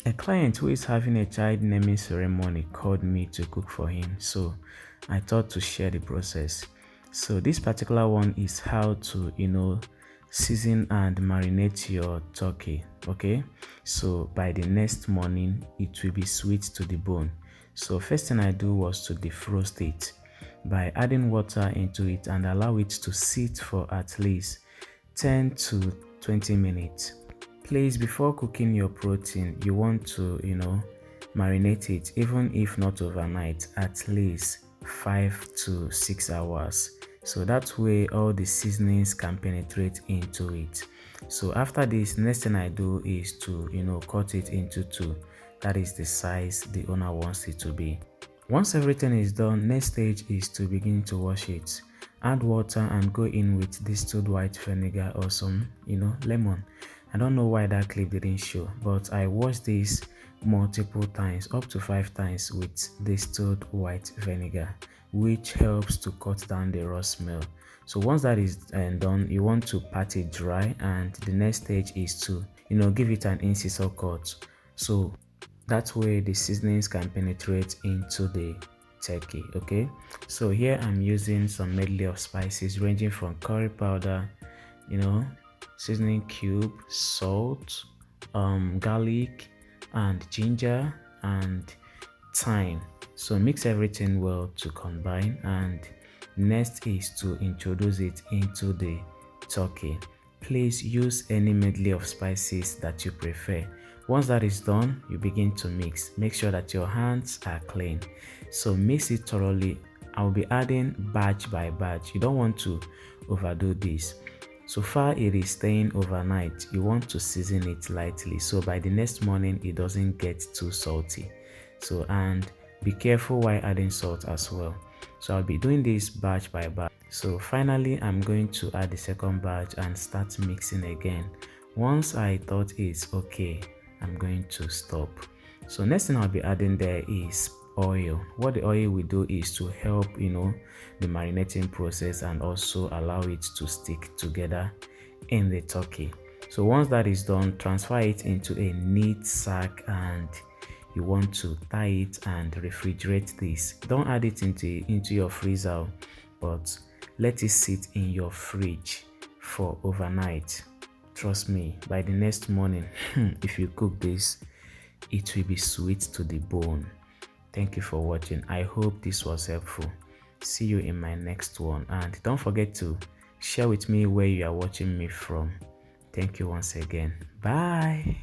A client who is having a child naming ceremony called me to cook for him, so I thought to share the process. So this particular one is how to, season and marinate your turkey. Okay, so by the next morning it will be sweet to the bone. So first thing I do was to defrost it by adding water into it and allow it to sit for at least 10 to 20 minutes. Please, before cooking your protein, you want to, marinate it, even if not overnight, at least 5 to 6 hours. So that way all the seasonings can penetrate into it. So after this, next thing I do is to, cut it into two. That is the size the owner wants it to be. Once everything is done, next stage is to begin to wash it. Add water and go in with distilled white vinegar or some, lemon. I don't know why that clip didn't show, but I washed this multiple times, up to 5 times with distilled white vinegar, which helps to cut down the raw smell. So once that is done, you want to pat it dry, and the next stage is to, give it an incisor cut. So that way the seasonings can penetrate into the turkey. Okay, so here I'm using some medley of spices ranging from curry powder, you know seasoning cube, salt, garlic and ginger and thyme. So mix everything well to combine, and next is to introduce it into the turkey. Please use any medley of spices that you prefer. Once that is done, you begin to mix. Make sure that your hands are clean. So mix it thoroughly. I'll be adding batch by batch. You don't want to overdo this. So far it is staying overnight, you want to season it lightly so by the next morning it doesn't get too salty. So, and be careful while adding salt as well. So I'll be doing this batch by batch. So finally I'm going to add the second batch and start mixing again. Once I thought it's okay, I'm going to stop. So next thing I'll be adding there is oil. What the oil will do is to help, the marinating process and also allow it to stick together in the turkey. So once that is done, transfer it into a neat sack and you want to tie it and refrigerate this. Don't add it into your freezer, but let it sit in your fridge for overnight. Trust me, by the next morning, if you cook this, it will be sweet to the bone. Thank you for watching. I hope this was helpful. See you in my next one, and don't forget to share with me where you are watching me from. Thank you once again. Bye.